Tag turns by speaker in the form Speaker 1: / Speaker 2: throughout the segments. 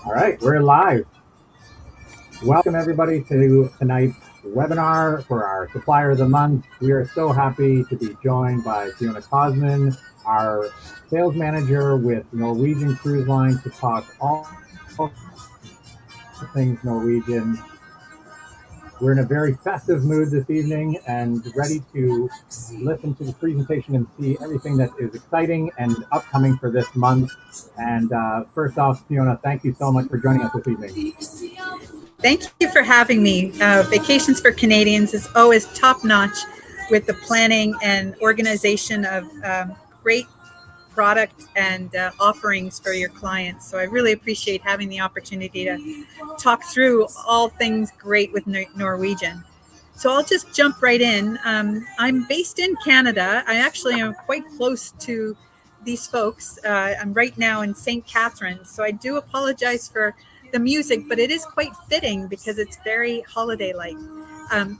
Speaker 1: All right, we're live. Welcome everybody to tonight's webinar for our Supplier of the Month. We are so happy to be joined by Fiona Cosman, our sales manager with Norwegian Cruise Line, to talk all things Norwegian. We're in a very festive mood this evening and ready to listen to the presentation and see everything that is exciting and upcoming for this month. And first off, Fiona, thank you so much for joining us this evening.
Speaker 2: Thank you for having me. Vacations for Canadians is always top-notch with the planning and organization of great product and offerings for your clients. So I really appreciate having the opportunity to talk through all things great with Norwegian. So I'll just jump right in. I'm based in Canada. I actually am quite close to these folks. I'm right now in St. Catharines. So I do apologize for the music, but it is quite fitting because it's very holiday-like.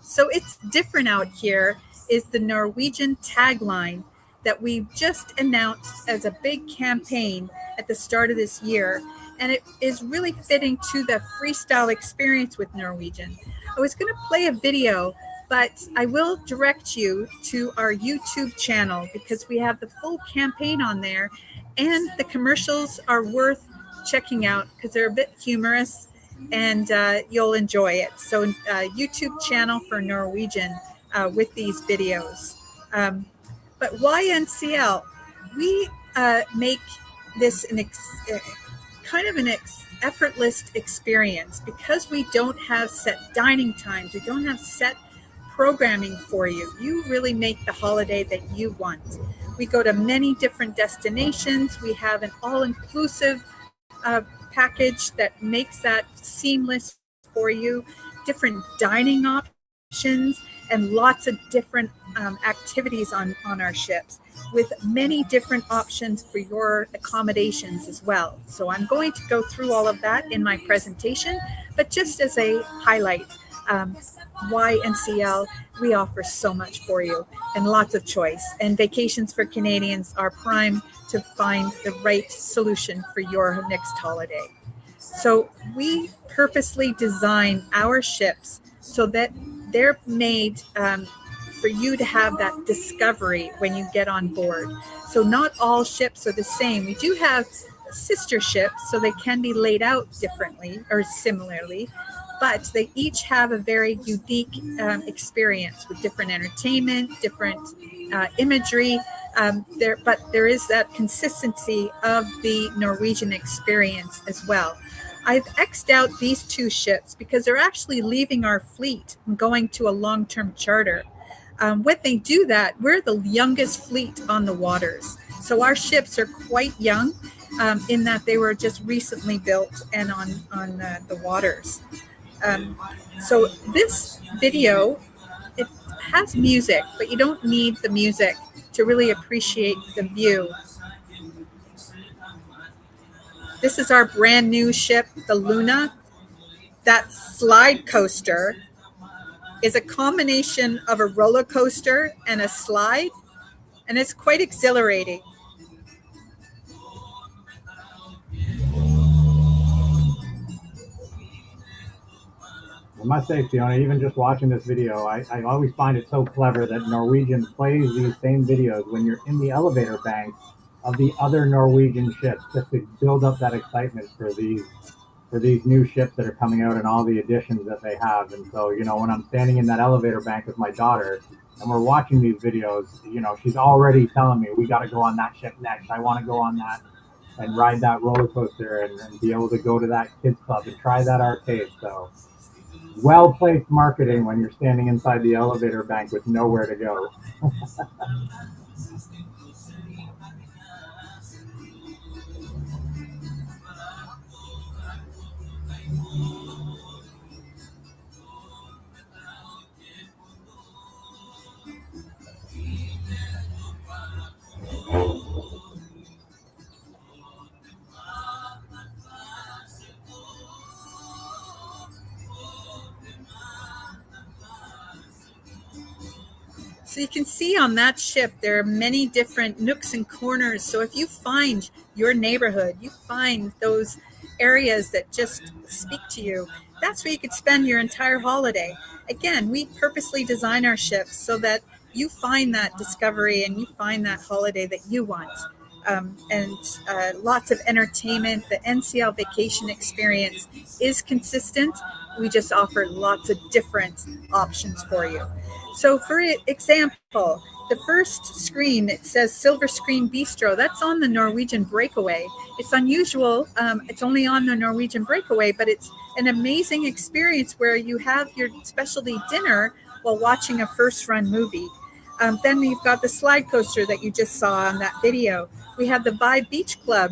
Speaker 2: So it's different out here is the Norwegian tagline that we've just announced as a big campaign at the start of this year. And it is really fitting to the freestyle experience with Norwegian. I was going to play a video, but I will direct you to our YouTube channel because we have the full campaign on there and the commercials are worth checking out because they're a bit humorous and you'll enjoy it. So YouTube channel for Norwegian with these videos. But why NCL? We make this kind of an effortless experience because we don't have set dining times. We don't have set programming for you. You really make the holiday that you want. We go to many different destinations. We have an all-inclusive package that makes that seamless for you, different dining options, and lots of different activities on our ships with many different options for your accommodations as well. So I'm going to go through all of that in my presentation, but just as a highlight, why NCL, we offer so much for you and lots of choice. And Vacations for Canadians are primed to find the right solution for your next holiday. So we purposely design our ships so that they're made for you to have that discovery when you get on board. So not all ships are the same. We do have sister ships, so they can be laid out differently or similarly, but they each have a very unique experience with different entertainment, different imagery. But there is that consistency of the Norwegian experience as well. I've X'd out these two ships because they're actually leaving our fleet and going to a long-term charter. When they do that, we're the youngest fleet on the waters. So our ships are quite young in that they were just recently built and on the waters. So this video, it has music, but you don't need the music to really appreciate the view. This is our brand new ship, the Luna. That slide coaster is a combination of a roller coaster and a slide, and it's quite exhilarating.
Speaker 1: I must say, Fiona, even just watching this video, I always find it so clever that Norwegian plays these same videos when you're in the elevator banks of the other Norwegian ships, just to build up that excitement for these new ships that are coming out and all the additions that they have. And so, when I'm standing in that elevator bank with my daughter and we're watching these videos, she's already telling me, we got to go on that ship next. I want to go on that and ride that roller coaster and be able to go to that kids club and try that arcade. So well-placed marketing when you're standing inside the elevator bank with nowhere to go.
Speaker 2: So you can see on that ship, there are many different nooks and corners. So if you find your neighborhood, you find those areas that just speak to you, that's where you could spend your entire holiday. Again, we purposely design our ships so that you find that discovery and you find that holiday that you want. And lots of entertainment. The NCL vacation experience is consistent. We just offer lots of different options for you. So, for example, the first screen, it says Silver Screen Bistro. That's on the Norwegian Breakaway. It's unusual. It's only on the Norwegian Breakaway, but it's an amazing experience where you have your specialty dinner while watching a first run movie. Then you've got the slide coaster that you just saw on that video. We have the Vibe Beach Club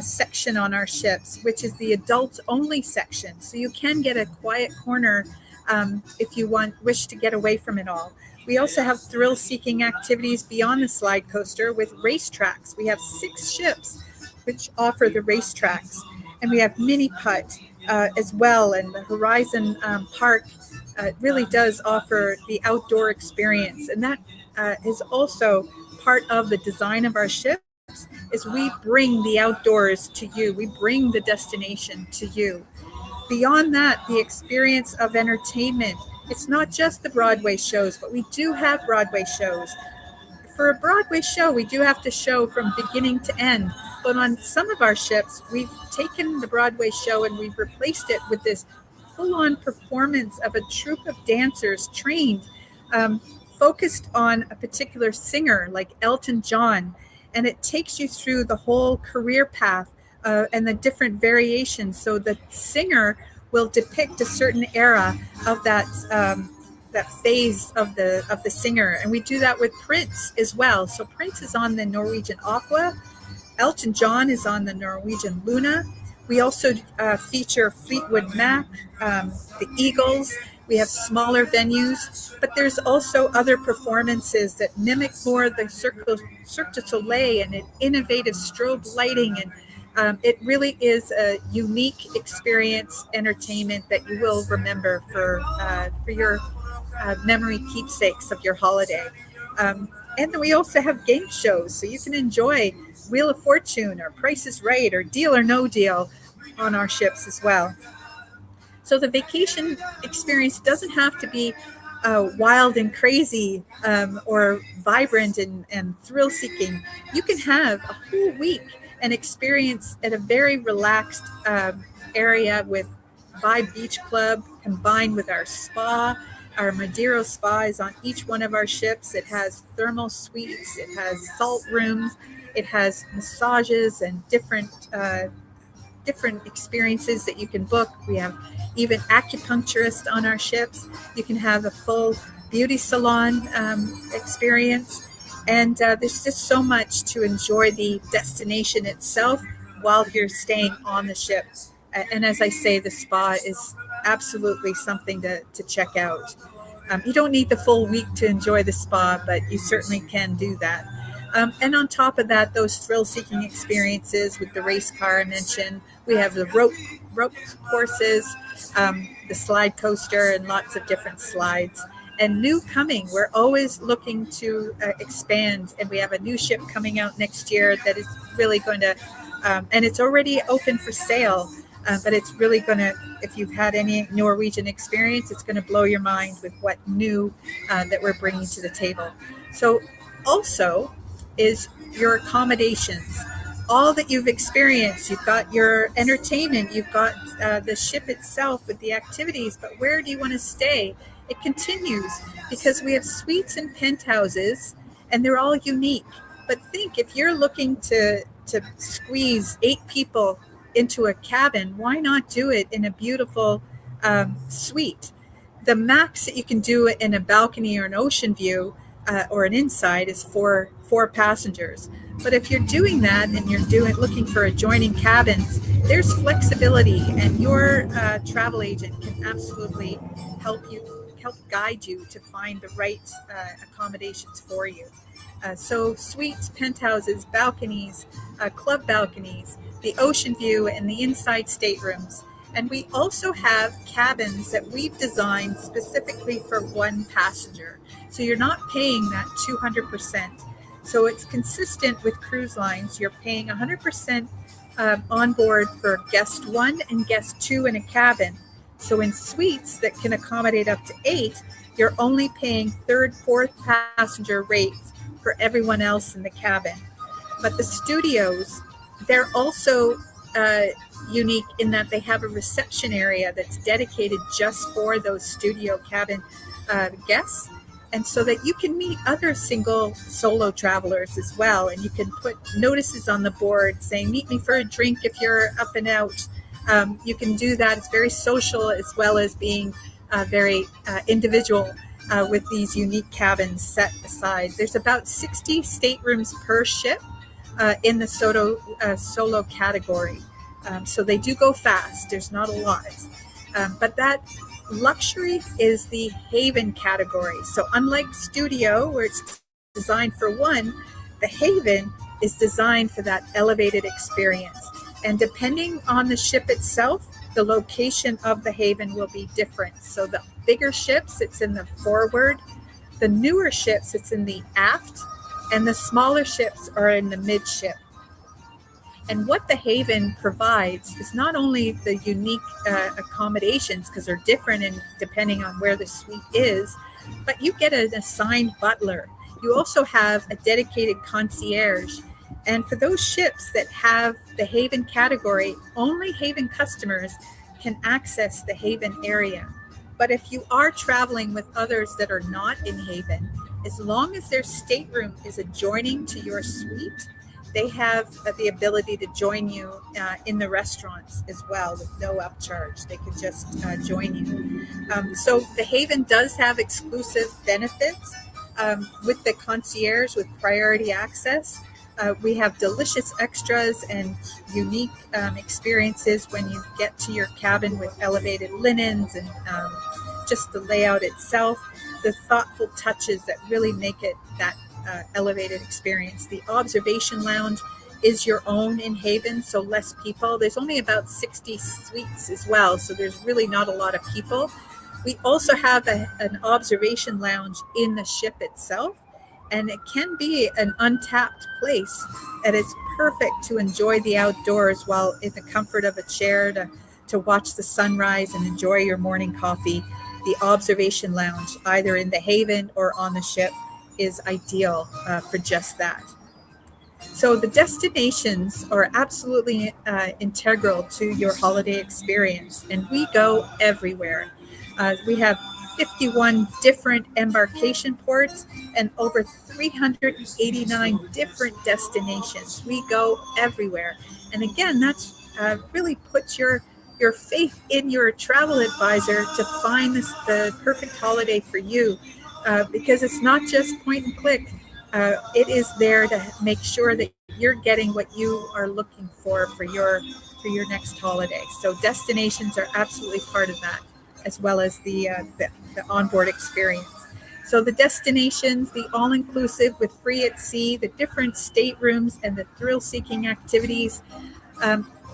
Speaker 2: section on our ships, which is the adults only section. So you can get a quiet corner if you wish to get away from it all. We also have thrill-seeking activities beyond the slide coaster with racetracks. We have 6 ships which offer the racetracks, and we have mini putt as well. And the Horizon Park really does offer the outdoor experience, and that is also part of the design of our ship. Is we bring the outdoors to you. We bring the destination to you. Beyond that, the experience of entertainment. It's not just the Broadway shows, but we do have Broadway shows. For a Broadway show, we do have to show from beginning to end. But on some of our ships, we've taken the Broadway show and we've replaced it with this full-on performance of a troupe of dancers trained, focused on a particular singer like Elton John. And it takes you through the whole career path and the different variations. So the singer will depict a certain era of that phase of the singer, and we do that with Prince as well. So Prince is on the Norwegian Aqua, Elton John is on the Norwegian Luna. We also feature Fleetwood Mac, the Eagles. We have smaller venues, but there's also other performances that mimic more the Cirque du Soleil and an innovative strobe lighting. And it really is a unique experience, entertainment that you will remember for your memory keepsakes of your holiday. And then we also have game shows, so you can enjoy Wheel of Fortune or Price is Right or Deal or No Deal on our ships as well. So the vacation experience doesn't have to be wild and crazy or vibrant and thrill-seeking. You can have a whole week and experience at a very relaxed area with Vibe Beach Club combined with our spa. Our Madeira spa is on each one of our ships. It has thermal suites, it has salt rooms, it has massages and different experiences that you can book. We have even acupuncturists on our ships. You can have a full beauty salon experience. And there's just so much to enjoy the destination itself while you're staying on the ship. And as I say, the spa is absolutely something to check out. You don't need the full week to enjoy the spa, but you certainly can do that. And on top of that, those thrill-seeking experiences with the race car I mentioned. We have the rope courses, the slide coaster, and lots of different slides. And new coming, we're always looking to expand, and we have a new ship coming out next year that is really going to, and it's already open for sale, but it's really going to, if you've had any Norwegian experience, it's going to blow your mind with what new that we're bringing to the table. So also is your accommodations. All that you've experienced, you've got your entertainment, you've got the ship itself with the activities, but where do you want to stay? It continues because we have suites and penthouses, and they're all unique. But think, if you're looking to squeeze 8 people into a cabin, why not do it in a beautiful suite? The max that you can do it in a balcony or an ocean view or an inside is four passengers. But if you're doing that and you're looking for adjoining cabins, there's flexibility, and your travel agent can absolutely help guide you to find the right accommodations for you. So suites, penthouses, balconies, club balconies, the ocean view, and the inside staterooms. And we also have cabins that we've designed specifically for one passenger. So you're not paying that 200%. So it's consistent with cruise lines. You're paying 100% on board for guest 1 and guest 2 in a cabin. So in suites that can accommodate up to 8, you're only paying third, fourth passenger rates for everyone else in the cabin. But the studios, they're also unique in that they have a reception area that's dedicated just for those studio cabin guests. And so that you can meet other single solo travelers as well. And you can put notices on the board saying, meet me for a drink if you're up and out. You can do that. It's very social as well as being very individual with these unique cabins set aside. There's about 60 staterooms per ship in the solo category. So they do go fast. There's not a lot. But that luxury is the Haven category. So unlike Studio, where it's designed for one, the Haven is designed for that elevated experience. And depending on the ship itself, the location of the Haven will be different. So the bigger ships, it's in the forward. The newer ships, it's in the aft. And the smaller ships are in the midship. And what the Haven provides is not only the unique accommodations, because they're different and depending on where the suite is, but you get an assigned butler. You also have a dedicated concierge. And for those ships that have the Haven category, only Haven customers can access the Haven area. But if you are traveling with others that are not in Haven, as long as their stateroom is adjoining to your suite, they have the ability to join you in the restaurants as well with no upcharge. They could just join you. So the Haven does have exclusive benefits with the concierge with priority access. We have delicious extras and unique experiences when you get to your cabin with elevated linens and just the layout itself, the thoughtful touches that really make it that elevated experience. The observation lounge is your own in Haven, so less people. There's only about 60 suites as well, so there's really not a lot of people. We also have an observation lounge in the ship itself, and it can be an untapped place, and it's perfect to enjoy the outdoors while in the comfort of a chair to watch the sunrise and enjoy your morning coffee. The observation lounge, either in the Haven or on the ship, is ideal for just that. So the destinations are absolutely integral to your holiday experience, and we go everywhere. We have 51 different embarkation ports and over 389 different destinations. We go everywhere. And again, that's really puts your faith in your travel advisor to find the perfect holiday for you. Because it's not just point and click. It is there to make sure that you're getting what you are looking for your next holiday. So destinations are absolutely part of that, as well as the onboard experience. So the destinations, the all-inclusive with free at sea, the different staterooms, and the thrill-seeking activities.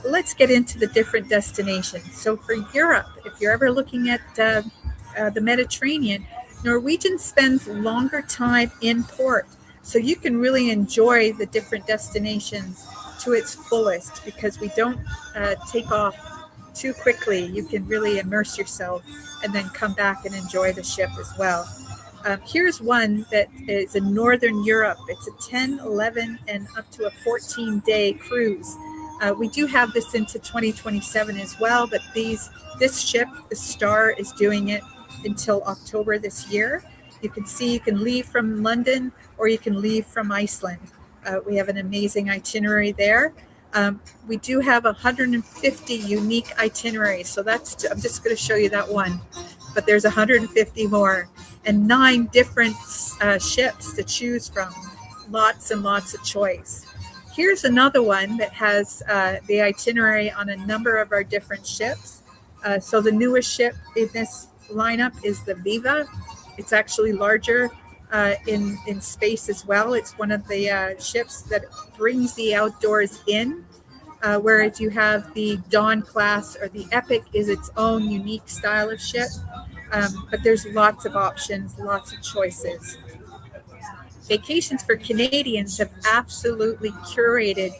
Speaker 2: Let's get into the different destinations. So for Europe, if you're ever looking at the Mediterranean, Norwegian spends longer time in port, so you can really enjoy the different destinations to its fullest because we don't take off too quickly. You can really immerse yourself and then come back and enjoy the ship as well. Here's one that is in Northern Europe. It's a 10, 11, and up to a 14-day cruise. We do have this into 2027 as well, but this ship, the Star, is doing it until October this year. You can leave from London or you can leave from Iceland. We have an amazing itinerary there. We do have 150 unique itineraries. So I'm just going to show you that one, but there's 150 more and 9 different ships to choose from. Lots and lots of choice. Here's another one that has the itinerary on a number of our different ships. So the newest ship in this lineup is the Viva. It's actually larger in space as well. It's one of the ships that brings the outdoors in, whereas you have the Dawn class or the Epic is its own unique style of ship. But there's lots of options, lots of choices. Vacations for Canadians have absolutely curated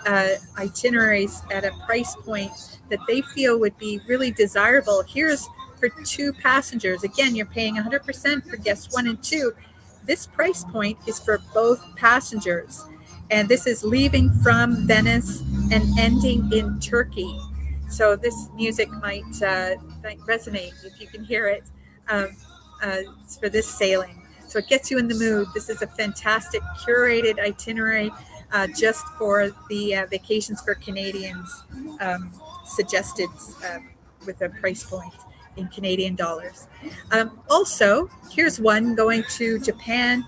Speaker 2: itineraries at a price point that they feel would be really desirable. Here's for 2 passengers. Again, you're paying 100% for guests 1 and 2. This price point is for both passengers. And this is leaving from Venice and ending in Turkey. So this music might resonate if you can hear it. It's for this sailing. So it gets you in the mood. This is a fantastic curated itinerary just for the Vacations for Canadians suggested with a price point in Canadian dollars. Also, here's one going to Japan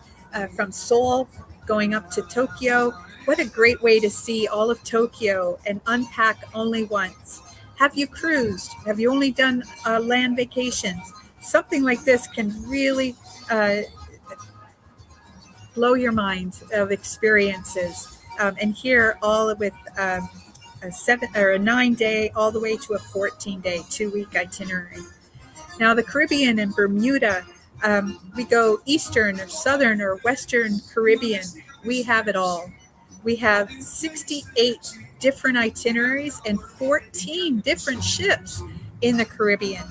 Speaker 2: from Seoul, going up to Tokyo. What a great way to see all of Tokyo and unpack only once. Have you cruised? Have you only done land vacations? Something like this can really blow your mind of experiences. And here, all with a 7 or a 9-day, all the way to a 14-day, 2-week itinerary. Now, the Caribbean and Bermuda, we go Eastern or Southern or Western Caribbean. We have it all. We have 68 different itineraries and 14 different ships in the Caribbean.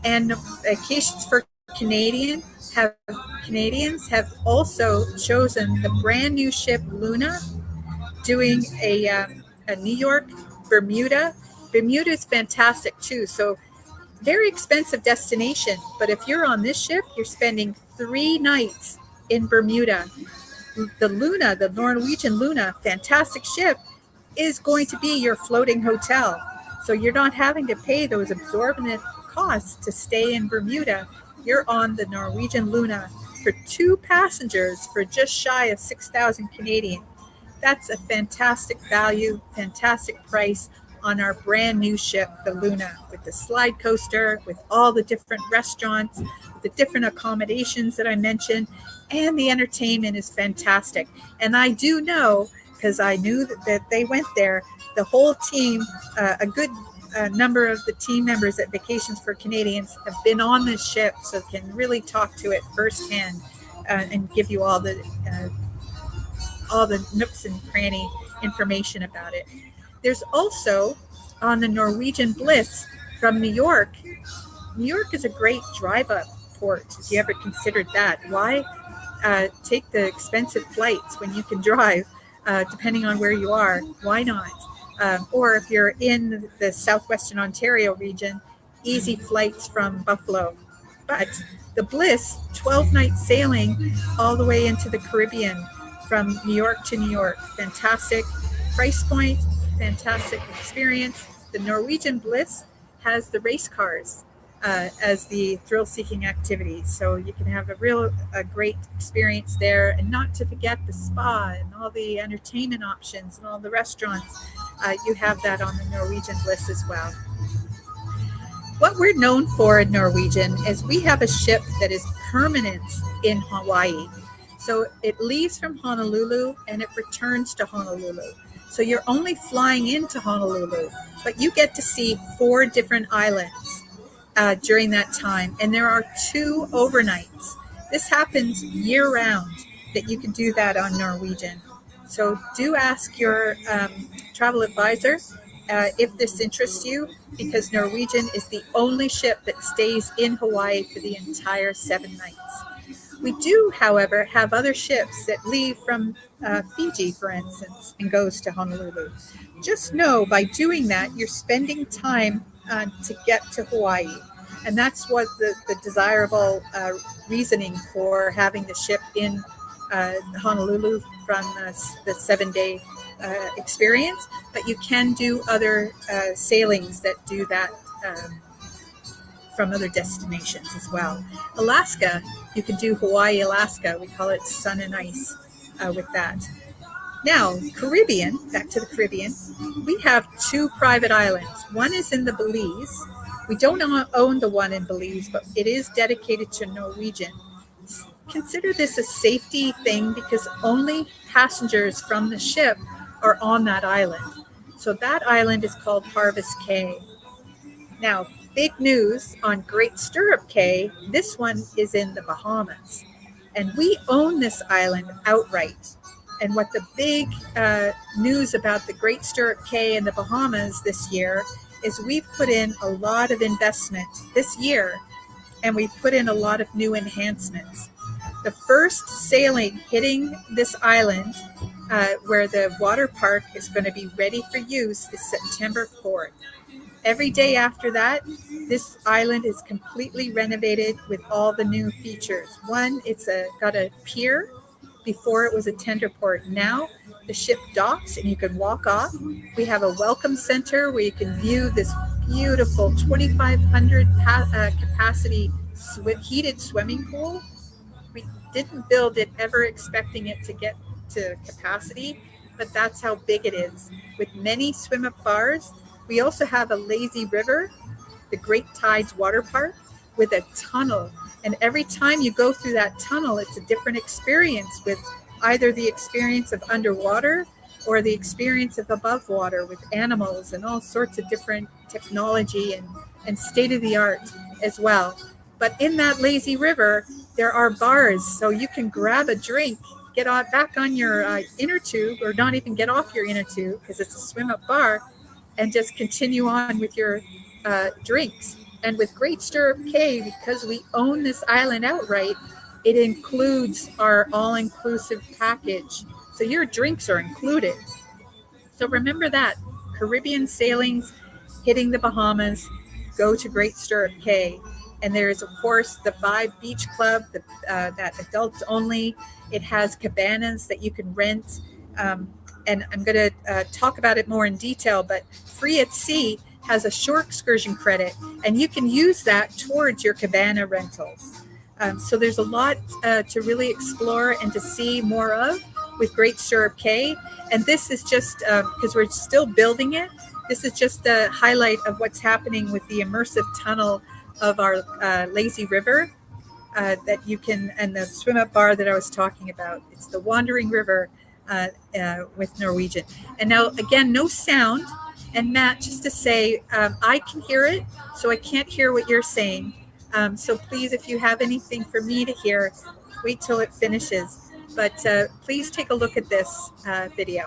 Speaker 2: And Vacations for Canadians have also chosen the brand new ship Luna, doing a New York, Bermuda. Bermuda is fantastic too. So very expensive destination, but if you're on this ship, you're spending 3 nights in Bermuda. The Luna, the Norwegian Luna, fantastic ship, is going to be your floating hotel. So you're not having to pay those exorbitant costs to stay in Bermuda. You're on the Norwegian Luna for 2 passengers for just shy of 6,000 Canadian. That's a fantastic value, fantastic price on our brand new ship, the Luna, with the slide coaster, with all the different restaurants, with the different accommodations that I mentioned, and the entertainment is fantastic. And I do know, because I knew that they went there, the whole team, a good number of the team members at Vacations for Canadians have been on this ship, so can really talk to it firsthand and give you all the nooks and cranny information about it. There's also on the Norwegian Bliss from New York. New York is a great drive-up port, if you ever considered that. Why take the expensive flights when you can drive, depending on where you are? Why not? Or if you're in the southwestern Ontario region, easy flights from Buffalo. But the Bliss, 12-night sailing all the way into the Caribbean from New York to New York. Fantastic price point, fantastic experience. The Norwegian Bliss has the race cars as the thrill-seeking activity. So you can have a great experience there, and not to forget the spa and all the entertainment options and all the restaurants. You have that on the Norwegian Bliss as well. What we're known for in Norwegian is we have a ship that is permanent in Hawaii. So it leaves from Honolulu and it returns to Honolulu. So you're only flying into Honolulu, but you get to see 4 different islands during that time. And there are 2 overnights. This happens year round, that you can do that on Norwegian. So do ask your travel advisor if this interests you, because Norwegian is the only ship that stays in Hawaii for the entire 7 nights. We do, however, have other ships that leave from Fiji, for instance, and goes to Honolulu. Just know by doing that, you're spending time to get to Hawaii. And that's what the desirable reasoning for having the ship in Honolulu from the 7-day experience. But you can do other sailings that do that from other destinations as well. Alaska, you can do Hawaii, Alaska. We call it sun and ice with that. Now, Caribbean, back to the Caribbean, we have 2 private islands. One is in the Belize. We don't own the one in Belize, but it is dedicated to Norwegian. Consider this a safety thing because only passengers from the ship are on that island. So that island is called Harvest Cay. Now, big news on Great Stirrup Cay, this one is in the Bahamas. And we own this island outright. And what the big news about the Great Stirrup Cay in the Bahamas this year is we've put in a lot of investment this year, and we've put in a lot of new enhancements. The first sailing hitting this island, where the water park is going to be ready for use, is September 4th. Every day after that, this island is completely renovated with all the new features. One, it's got a pier. Before it was a tender port. Now the ship docks and you can walk off. We have a welcome center where you can view this beautiful 2,500 capacity heated swimming pool. We didn't build it ever expecting it to get to capacity, but that's how big it is. With many swim-up bars, we also have a lazy river, the Great Tides Water Park, with a tunnel. And every time you go through that tunnel, it's a different experience, with either the experience of underwater or the experience of above water with animals and all sorts of different technology and state-of-the-art as well. But in that lazy river, there are bars, so you can grab a drink, get back on your inner tube, or not even get off your inner tube because it's a swim-up bar, and just continue on with your drinks. And with Great Stirrup Cay, because we own this island outright, it includes our all-inclusive package. So your drinks are included. So remember that. Caribbean sailings hitting the Bahamas, go to Great Stirrup Cay. And there's, of course, the 5 Beach Club, that adults only. It has cabanas that you can rent. And I'm going to talk about it more in detail, but Free at Sea has a shore excursion credit, and you can use that towards your cabana rentals. So there's a lot to really explore and to see more of with Great Stirrup Cay. And this is just, because we're still building it, this is just a highlight of what's happening with the immersive tunnel of our lazy river that you can, and the swim-up bar that I was talking about. It's the Wandering River with Norwegian. And now, again, no sound. And Matt, just to say, I can hear it, so I can't hear what you're saying. So please, if you have anything for me to hear, wait till it finishes. But please take a look at this video.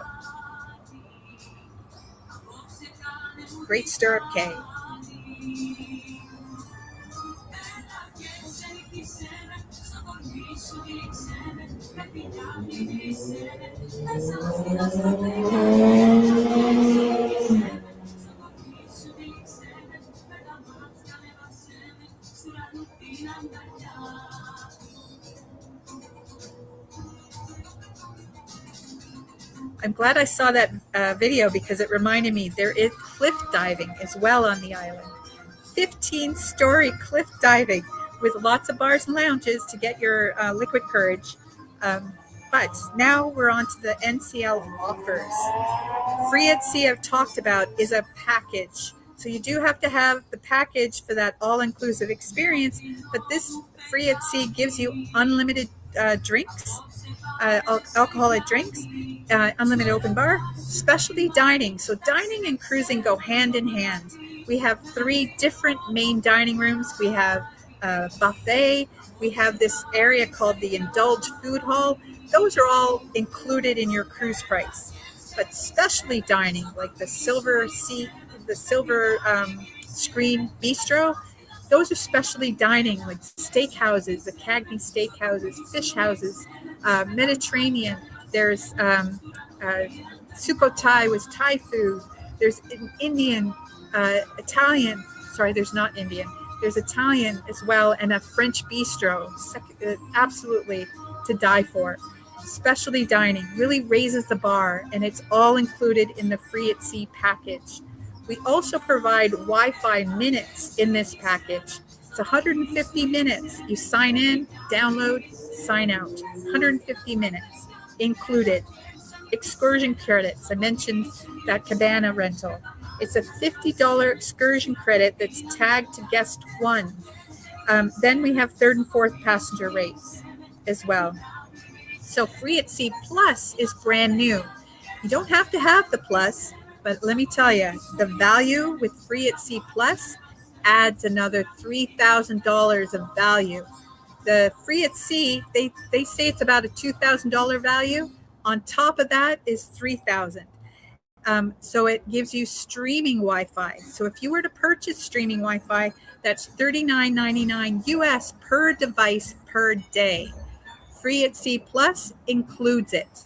Speaker 2: Great Stirrup Cay. I'm glad I saw that video because it reminded me there is cliff diving as well on the island. 15-story cliff diving with lots of bars and lounges to get your liquid courage. But now we're on to the NCL offers. Free at Sea, I've talked about, is a package. So you do have to have the package for that all-inclusive experience, but this Free at Sea gives you unlimited drinks, alcoholic drinks, unlimited open bar, specialty dining. So dining and cruising go hand in hand. We have 3 different main dining rooms. We have a buffet. We have this area called the Indulge Food Hall. Those are all included in your cruise price. But specialty dining, like the silver screen bistro, those are specialty dining, like steakhouses, the Cagney steakhouses, fish houses, Mediterranean. There's Sukhothai was Thai food. There's Indian, Italian. Sorry, there's not Indian. There's Italian as well, and a French bistro. Absolutely to die for. Specialty dining really raises the bar, and it's all included in the Free at Sea package. We also provide Wi-Fi minutes in this package. It's 150 minutes. You sign in, download, sign out. 150 minutes included. Excursion credits. I mentioned that cabana rental. It's a $50 excursion credit that's tagged to guest 1. Then we have 3rd and 4th passenger rates as well. So Free at Sea Plus is brand new. You don't have to have the Plus, but let me tell you, the value with Free at Sea Plus adds another $3,000 of value. The Free at Sea, they say it's about a $2,000 value. On top of that is 3,000. So it gives you streaming Wi-Fi. So if you were to purchase streaming Wi-Fi, that's $39.99 US per device per day. Free at Sea Plus includes it.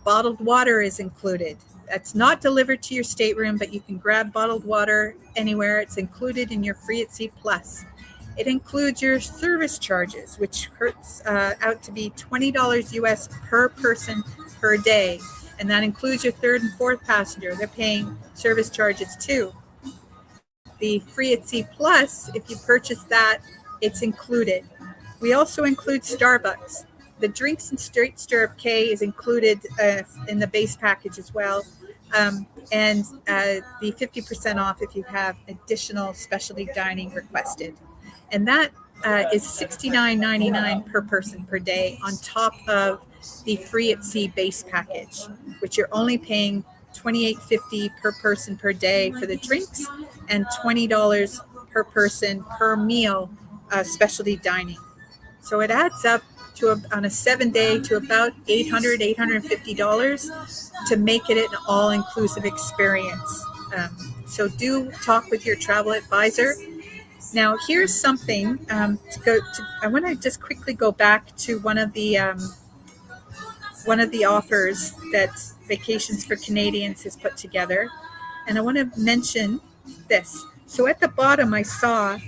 Speaker 2: Bottled water is included. That's not delivered to your stateroom, but you can grab bottled water anywhere. It's included in your Free at Sea Plus. It includes your service charges, which works out to be $20 US per person per day. And that includes your third and fourth passenger. They're paying service charges too. The Free at Sea Plus, if you purchase that, it's included. We also include Starbucks. The drinks and straight stirrup K is included in the base package as well. And the 50% off if you have additional specialty dining requested. And that is $69.99 per person per day on top of the Free at Sea base package, which you're only paying $28.50 per person per day for the drinks and $20 per person per meal specialty dining. So it adds up to on a 7-day to about $850 to make it an all-inclusive experience. So do talk with your travel advisor. Now, here's something I want to just quickly go back to one of the offers that Vacations for Canadians has put together, and I want to mention this. So at the bottom, I saw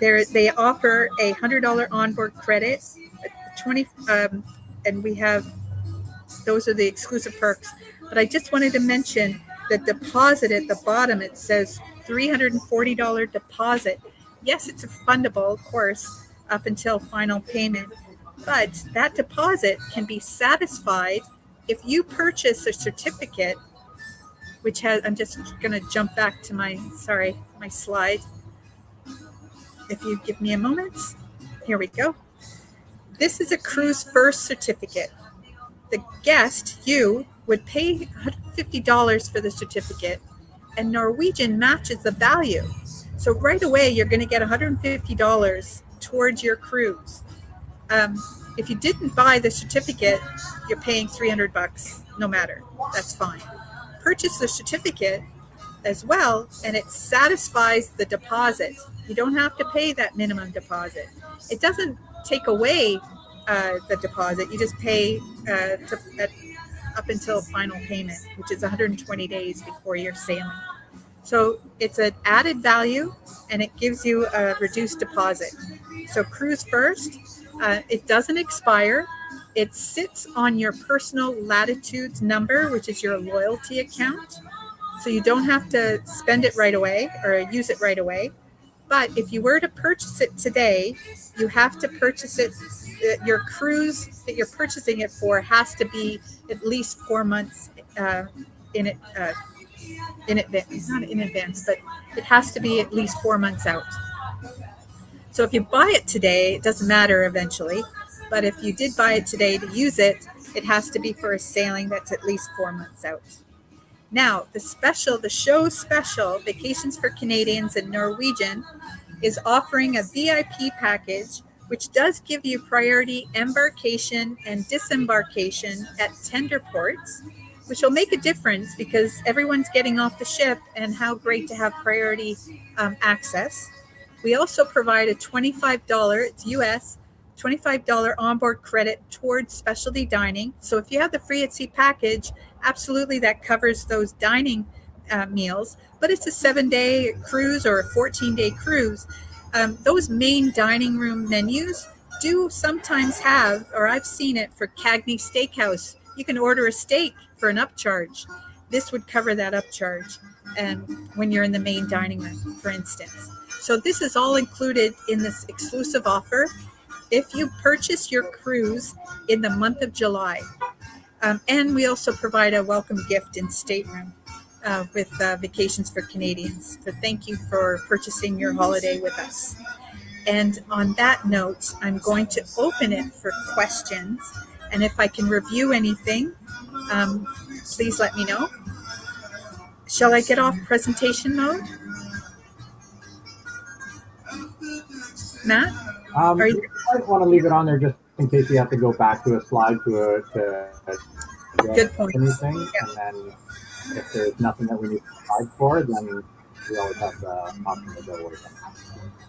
Speaker 2: they offer a $100 onboard credit, 20, and we have those are the exclusive perks. But I just wanted to mention the deposit at the bottom. It says $340 deposit. Yes, it's refundable, of course, up until final payment. But that deposit can be satisfied if you purchase a certificate, which has, I'm just going to jump back to my slide. If you give me a moment. Here we go. This is a Cruise First certificate. The guest, you, would pay $150 for the certificate, and Norwegian matches the value. So right away, you're going to get $150 towards your cruise. If you didn't buy the certificate, you're paying $300 no matter. That's fine. Purchase the certificate as well, and it satisfies the deposit. You don't have to pay that minimum deposit. It doesn't take away the deposit. You just pay up until final payment, which is 120 days before you're sailing. So it's an added value, and it gives you a reduced deposit. So Cruise First, it doesn't expire. It sits on your personal Latitudes number, which is your loyalty account. So you don't have to spend it right away or use it right away. But if you were to purchase it today, you have to purchase it. Your cruise that you're purchasing it for has to be at least 4 months in advance. Not in advance, but it has to be at least 4 months out. So if you buy it today, it doesn't matter eventually. But if you did buy it today to use it, it has to be for a sailing that's at least 4 months out. Now, the show special, Vacations for Canadians and Norwegian, is offering a VIP package, which does give you priority embarkation and disembarkation at tender ports, which will make a difference because everyone's getting off the ship, and how great to have priority access. We also provide a $25, it's US, $25 onboard credit towards specialty dining. So if you have the Free at Sea package, absolutely that covers those dining meals, but it's a 7-day cruise or a 14-day cruise. Those main dining room menus do sometimes have, or I've seen it for Cagney Steakhouse, you can order a steak for an upcharge. This would cover that upcharge when you're in the main dining room, for instance. So this is all included in this exclusive offer if you purchase your cruise in the month of July. And we also provide a welcome gift in stateroom with Vacations for Canadians. So thank you for purchasing your holiday with us. And on that note, I'm going to open it for questions. And if I can review anything, please let me know. Shall I get off presentation mode? Matt?
Speaker 1: I want to leave it on there just in case you have to go back to a slide to
Speaker 2: Good point.
Speaker 1: anything,
Speaker 2: Yeah.
Speaker 1: and then if there's nothing that we need to provide for, then we always have the option to go with them.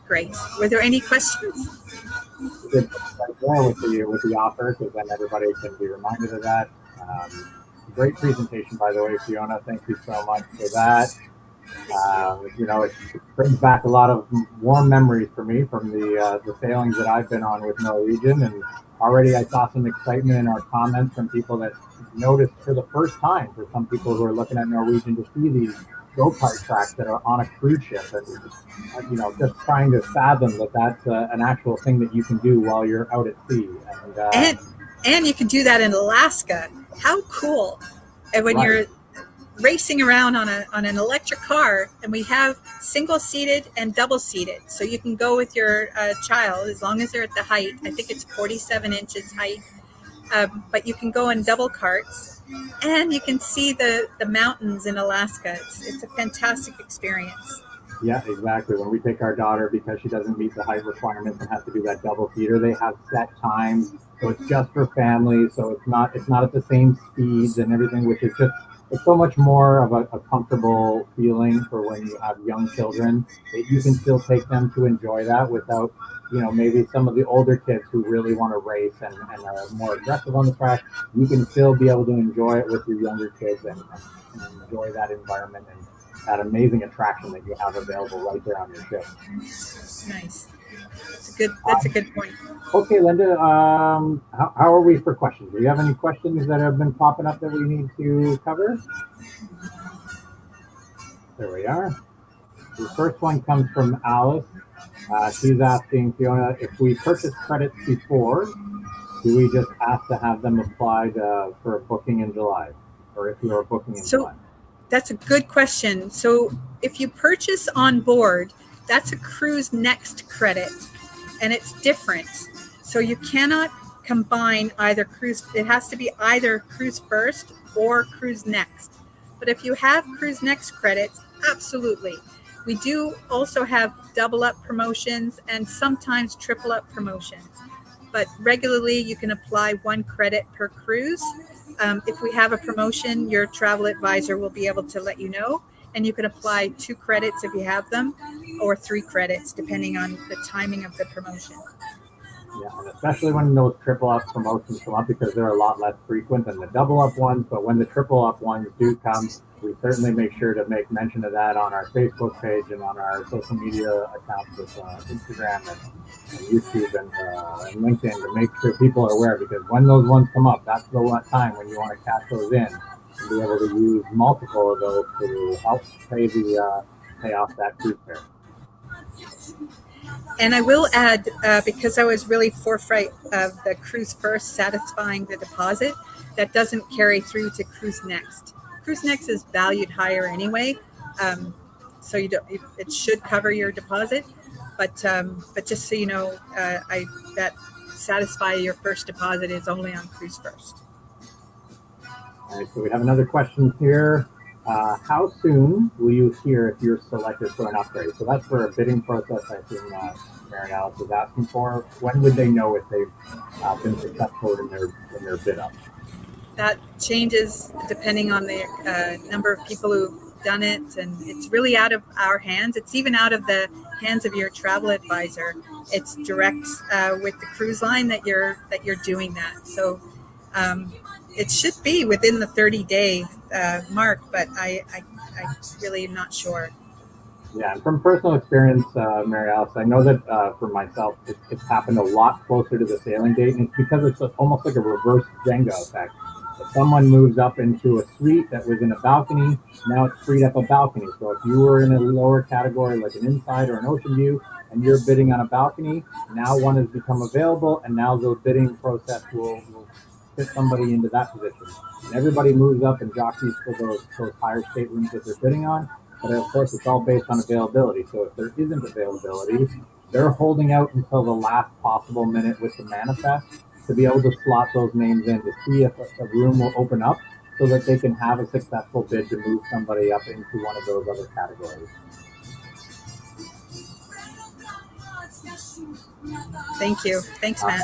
Speaker 2: Great. Were there any questions?
Speaker 1: We did right there with the offer, because then everybody can be reminded of that. Great presentation, by the way, Fiona. Thank you so much for that. It brings back a lot of warm memories for me from the sailings that I've been on with Norwegian, and already I saw some excitement in our comments from people that noticed for the first time, for some people who are looking at Norwegian to see these go-kart tracks that are on a cruise ship, and just trying to fathom that that's an actual thing that you can do while you're out at sea.
Speaker 2: And you can do that in Alaska. How cool! And when you're racing around on an electric car, and we have single seated and double seated, so you can go with your child as long as they're at the height. I think it's 47 inches height, but you can go in double carts, and you can see the mountains in Alaska. It's a fantastic experience.
Speaker 1: Yeah, exactly. When we take our daughter, because she doesn't meet the height requirements and has to do that double feeder, they have set times, so it's just for families. So it's not at the same speeds and everything, which is just, it's so much more of a comfortable feeling for when you have young children, that you can still take them to enjoy that without, maybe some of the older kids who really want to race and are more aggressive on the track. You can still be able to enjoy it with your younger kids and enjoy that environment and that amazing attraction that you have available right there on your ship.
Speaker 2: Nice. That's a good point.
Speaker 1: Okay, Linda, how are we for questions? Do you have any questions that have been popping up that we need to cover? There we are. The first one comes from Alice. She's asking, Fiona, if we purchase credits before, do we just ask to have them applied for a booking in July? Or if you are booking in July?
Speaker 2: That's a good question. So if you purchase on board, that's a Cruise Next credit, and it's different. So you cannot combine either cruise. It has to be either Cruise First or Cruise Next. But if you have Cruise Next credits, absolutely. We do also have double up promotions and sometimes triple up promotions. But regularly you can apply 1 credit per cruise. If we have a promotion, your travel advisor will be able to let you know, and you can apply 2 credits if you have them, or 3 credits depending on the timing of the promotion.
Speaker 1: Yeah, and especially when those triple up promotions come up, because they're a lot less frequent than the double up ones. But when the triple up ones do come, we certainly make sure to make mention of that on our Facebook page and on our social media accounts with Instagram and YouTube and LinkedIn, to make sure people are aware, because when those ones come up, that's the time when you want to cash those in and be able to use multiple of those to help pay off that cruise fare.
Speaker 2: And I will add, because I was really forthright of the Cruise First satisfying the deposit, that doesn't carry through to Cruise Next. Cruise Next is valued higher anyway, so it should cover your deposit. But just so you know, that satisfy your first deposit is only on Cruise First.
Speaker 1: All right, so we have another question here. How soon will you hear if you're selected for an upgrade? So that's for a bidding process, I assume Mary Alice was asking for. When would they know if they've been successful in their bid up?
Speaker 2: That changes depending on the number of people who've done it, and it's really out of our hands. It's even out of the hands of your travel advisor. It's direct with the cruise line that you're doing that. So it should be within the 30-day mark, but I really am not sure.
Speaker 1: Yeah, and from personal experience, Mary Alice, I know that for myself, it's happened a lot closer to the sailing date, and it's because it's almost like a reverse Jenga effect. If someone moves up into a suite that was in a balcony, now it's freed up a balcony. So if you were in a lower category, like an inside or an ocean view, and you're bidding on a balcony, now one has become available, and now the bidding process will fit somebody into that position. And everybody moves up and jockeys for those higher staterooms that they're bidding on. But of course, it's all based on availability. So if there isn't availability, they're holding out until the last possible minute with the manifest to be able to slot those names in to see if a room will open up so that they can have a successful bid to move somebody up into one of those other categories.
Speaker 2: Thank you. Thanks, Matt.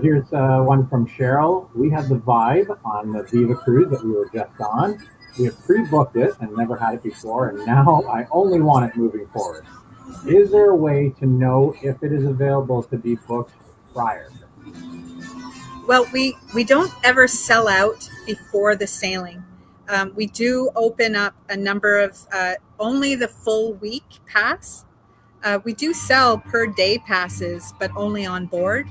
Speaker 1: Here's one from Cheryl. We have the Vibe on the Viva cruise that we were just on. We have pre-booked it and never had it before, and now I only want it moving forward. Is there a way to know if it is available to be booked prior?
Speaker 2: Well, we don't ever sell out before the sailing. We do open up a number of only the full week pass. We do sell per day passes, but only on board.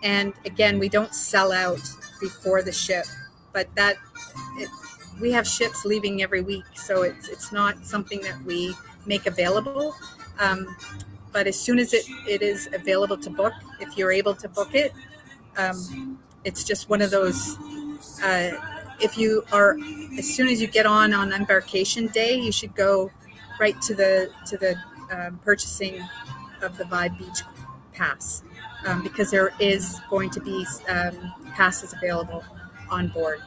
Speaker 2: And again, we don't sell out before the ship, but we have ships leaving every week, so it's not something that we make available. But as soon as it is available to book, if you're able to book it, it's just one of those. If you are, as soon as you get on embarkation day, you should go right to the purchasing of the Vibe Beach Pass, because there is going to be passes available on board.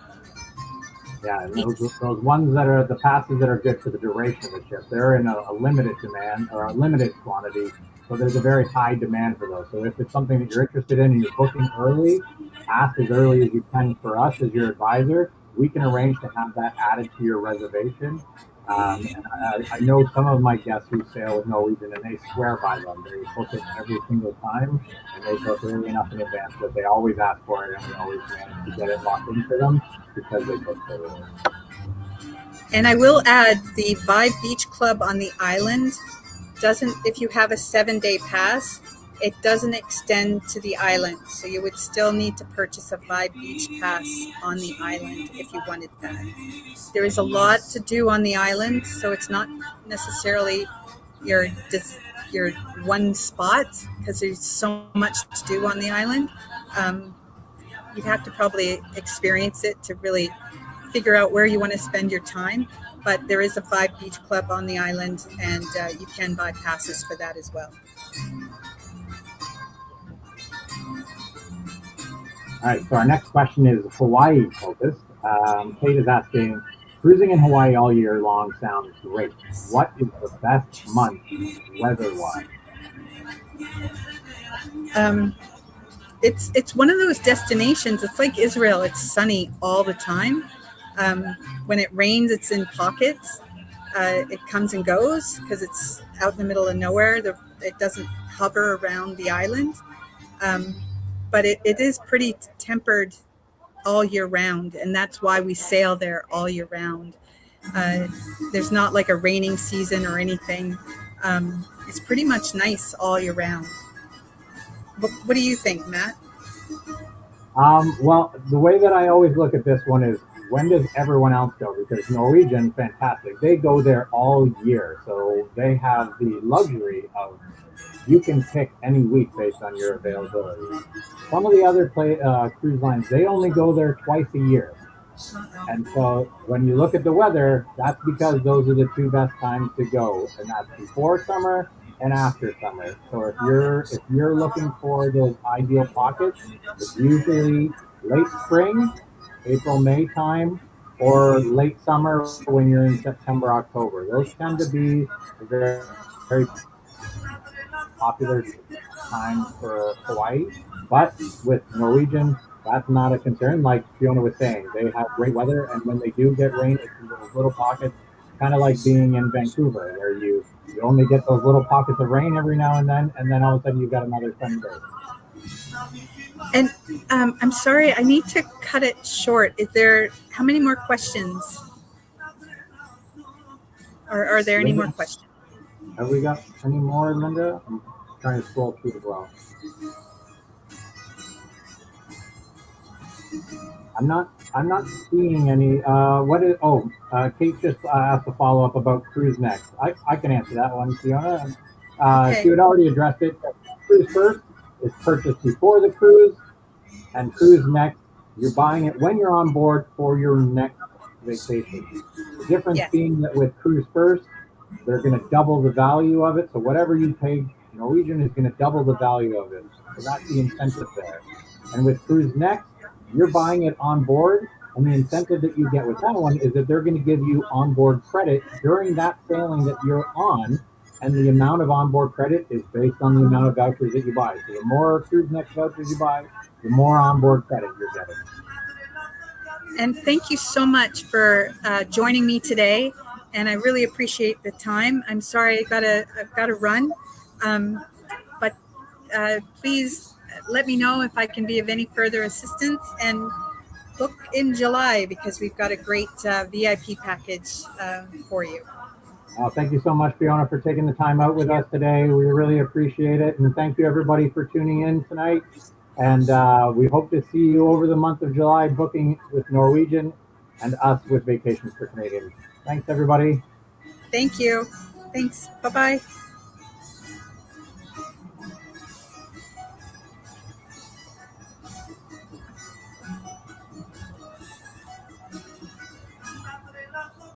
Speaker 1: Yeah, and those ones that are the passes that are good for the duration of the ship, they're in a limited demand or a limited quantity. So there's a very high demand for those. So if it's something that you're interested in and you're booking early, ask as early as you can for us as your advisor. We can arrange to have that added to your reservation. And I know some of my guests who sail with Norwegian, and they swear by them. They book it every single time, and they book early enough in advance that they always ask for it, and we always manage to get it locked in for them because they book so early.
Speaker 2: And I will add, the Vibe Beach Club on the island doesn't, if you have a 7-day pass, it doesn't extend to the island. So you would still need to purchase a Vibe Beach Pass on the island if you wanted that. There is a lot to do on the island, so it's not necessarily your one spot, because there's so much to do on the island. You'd have to probably experience it to really figure out where you want to spend your time. But there is a Vibe Beach Club on the island, and you can buy passes for that as well.
Speaker 1: All right, so our next question is Hawaii focused. Kate is asking, cruising in Hawaii all year long sounds great. What is the best month weather-wise?
Speaker 2: It's one of those destinations. It's like Israel. It's sunny all the time. When it rains, it's in pockets. It comes and goes because it's out in the middle of nowhere. It doesn't hover around the island. But it is pretty tempered all year round, and that's why we sail there all year round. There's not like a raining season or anything. It's pretty much nice all year round. What do you think, Matt?
Speaker 1: Well, the way that I always look at this one is, when does everyone else go? Because Norwegian, fantastic. They go there all year, so they have the luxury of, you can pick any week based on your availability. Some of the other cruise lines, they only go there twice a year. And so when you look at the weather, that's because those are the two best times to go. And that's before summer and after summer. So if you're looking for those ideal pockets, it's usually late spring, April, May time, or late summer when you're in September, October. Those tend to be very, very popular times for Hawaii. But with Norwegian, that's not a concern. Like Fiona was saying, they have great weather, and when they do get rain, it's in those little pockets, kind of like being in Vancouver, where you only get those little pockets of rain every now and then all of a sudden you've got another sunny day.
Speaker 2: And I'm sorry, I need to cut it short. How many more questions? Or are there any more questions?
Speaker 1: Have we got any more, Linda? I'm trying to scroll through as well. I'm not seeing any. Kate just asked a follow-up about Cruise Next. I can answer that one, Fiona.
Speaker 2: Okay.
Speaker 1: She had already addressed it. Cruise First is purchased before the cruise, and Cruise Next, you're buying it when you're on board for your next vacation. The difference being that with Cruise First, they're going to double the value of it. So whatever you pay, Norwegian is going to double the value of it. So that's the incentive there. And with Cruise Next, you're buying it on board, and the incentive that you get with that one is that they're going to give you onboard credit during that sailing that you're on and the amount of onboard credit is based on the amount of vouchers that you buy. So the more Cruise Next vouchers you buy, the more onboard credit you're getting.
Speaker 2: And thank you so much for joining me today. And I really appreciate the time. I'm sorry I've got to run, but please let me know if I can be of any further assistance, and book in July because we've got a great VIP package for you.
Speaker 1: Thank you so much, Fiona, for taking the time out with us today. We really appreciate it. And thank you, everybody, for tuning in tonight. And we hope to see you over the month of July booking with Norwegian and us with Vacations for Canadians. Thanks, everybody.
Speaker 2: Thank you. Thanks. Bye-bye.